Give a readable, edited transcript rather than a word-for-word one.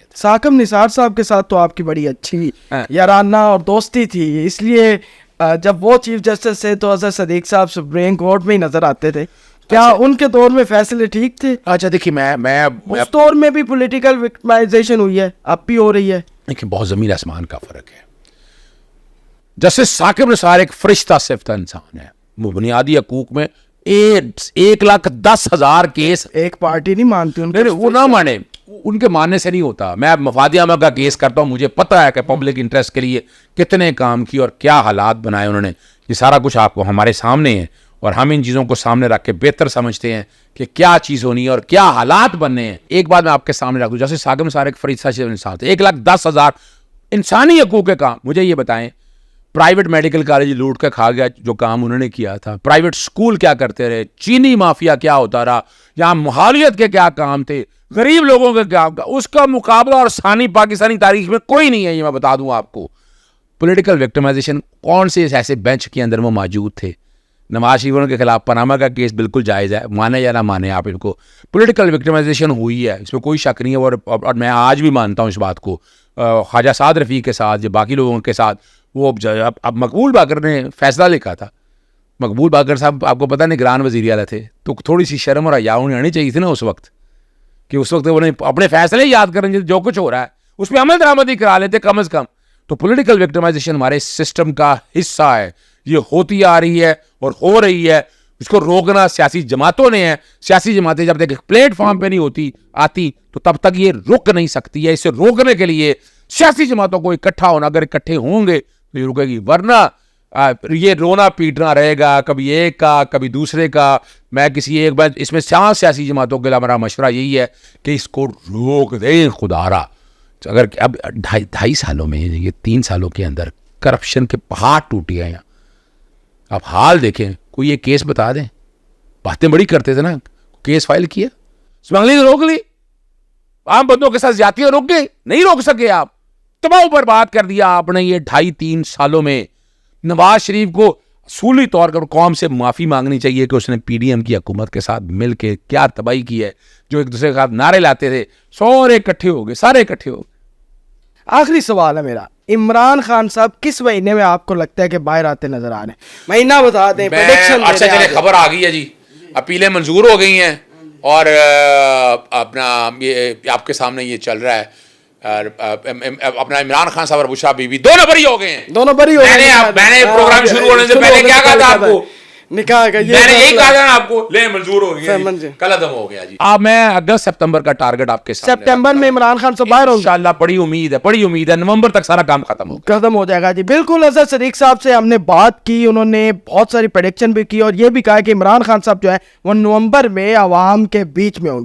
تھے. ثاقب نثار صاحب کے ساتھ تو آپ کی بڑی اچھی یارانہ اور دوستی تھی, اس لیے جب وہ چیف جسٹس تھے تو اظہر صدیق صاحب سپریم کورٹ میں ہی نظر آتے تھے. کیا ان کے دور میں فیصلے ٹھیک تھے؟ اچھا دیکھیے میں اس دور میں بھی پولیٹیکل وکٹمائزیشن ہوئی ہے, اب بھی ہو رہی ہے. دیکھیں بہت زمین آسمان کا فرق ہے. جسٹس ثاقب نثار ایک فرشتہ صفت انسان ہے. وہ بنیادی حقوق میں 1,10,000 کیس, ایک پارٹی نہیں مانتی ان کو, وہ نہ مانے, ان کے ماننے سے نہیں ہوتا. میں مفاد عامہ کا کیس کرتا ہوں, مجھے پتہ ہے کہ پبلک انٹرسٹ کے لیے کتنے کام کی اور کیا حالات بنائے انہوں نے. یہ سارا کچھ آپ کو ہمارے سامنے ہے اور ہم ان چیزوں کو سامنے رکھ کے بہتر سمجھتے ہیں کہ کیا چیز ہونی ہے اور کیا حالات بننے ہیں. ایک بات میں آپ کے سامنے رکھ دوں, جیسے ثاقب نثار ایک فرشتہ صفت انسان تھے. 1,10,000 انسانی حقوق کے کام. مجھے یہ بتائیں, پرائیویٹ میڈیکل کالج لوٹ کے کھا گیا جو کام انہوں نے کیا تھا, پرائیویٹ سکول کیا کرتے رہے, چینی مافیا کیا ہوتا رہا, یہاں ماحولیت کے کیا کام تھے, غریب لوگوں کے کیا, اس کا مقابلہ اور ثانی پاکستانی تاریخ میں کوئی نہیں ہے. یہ میں بتا دوں آپ کو. پولیٹیکل وکٹمائزیشن کون سے ایسے بینچ کے اندر وہ موجود تھے. نواز شریف کے خلاف پاناما کا کیس بالکل جائز ہے, مانے یا نہ مانے آپ ان کو, پولیٹیکل وکٹمائزیشن ہوئی ہے, اس میں کوئی شک نہیں ہے. اور میں آج بھی مانتا ہوں اس بات کو. خواجہ سعد رفیق کے ساتھ یا باقی لوگوں کے ساتھ, وہ اب مقبول باقر نے فیصلہ لکھا تھا. مقبول باقر صاحب آپ کو پتہ نگران وزیر اعلیٰ تھے, تو تھوڑی سی شرم اور حیا انہیں آنی چاہیے تھی نا اس وقت, کہ اس وقت انہیں اپنے فیصلے یاد کریں جو کچھ ہو رہا ہے اس پہ عمل درآمدی کرا لیتے کم از کم. تو پولیٹیکل وکٹمائزیشن ہمارے سسٹم کا حصہ ہے, یہ ہوتی آ رہی ہے اور ہو رہی ہے. اس کو روکنا سیاسی جماعتوں نے ہے. سیاسی جماعتیں جب تک ایک پلیٹ فارم پہ نہیں آتی تو تب تک یہ رک نہیں سکتی ہے. اسے روکنے کے لیے سیاسی جماعتوں کو اکٹھا ہونا, اگر اکٹھے ہوں گے تو یہ رکے گی, ورنہ یہ رونا پیٹنا رہے گا, کبھی ایک کا کبھی دوسرے کا. میں کسی ایک بات اس میں سیاسی جماعتوں کے میرا مشورہ یہی ہے کہ اس کو روک دیں خدا را. اگر اب 2.5 سالوں میں, یہ 3 سالوں کے اندر کرپشن کے پہاڑ ٹوٹ گئے ہیں. آپ حال دیکھیں, کوئی یہ کیس بتا دیں. باتیں بڑی کرتے تھے نا, کیس فائل کیا, اسمگلنگ روک لی, عام بندوں کے ساتھ زیادتیاں روک گئے, نہیں روک سکے آپ, تباہ برباد کر دیا آپ نے. یہ 2.5-3 سالوں میں نواز شریف کو اصولی طور پر قوم سے معافی مانگنی چاہیے کہ اس نے پی ڈی ایم کی حکومت کے ساتھ مل کے کیا تباہی کی ہے. جو ایک دوسرے کے ساتھ نعرے لاتے تھے, سارے اکٹھے ہو گئے, سارے اکٹھے ہو گئے. آخری سوال ہے میرا, عمران خان صاحب کس مہینے میں آپ کو لگتا ہے کہ باہر آتے نظر آ رہے ہیں؟ مہینہ بتا دیں. اچھا چلے, خبر آ گئی ہے جی, اپیلیں منظور ہو گئی ہیں اور اپنا یہ آپ کے سامنے یہ چل رہا ہے. اپنا عمران خان صاحب اور بشرا بی بی دونوں بری ہو گئے ہیں. دونوں بری ہو گئے. میں نے پروگرام شروع ہونے سے پہلے کیا کہا تھا آپ کو, نکاح کا میں نے یہی کہا تھا آپ کو, لے منظور ہو گئی, قلم ہو گیا جی. اب میں اگست سپتمبر کا ٹارگٹ آپ کے سامنے, سپتمبر میں عمران خان سے باہر ہوں انشاءاللہ. بڑی امید ہے نومبر تک سارا کام ختم ہو جائے گا جی. بالکل. اظہر صدیق صاحب سے ہم نے بات کی, انہوں نے بہت ساری پریڈکشن بھی کی اور یہ بھی کہا کہ عمران خان صاحب جو ہے وہ نومبر میں عوام کے بیچ میں ہوں گے.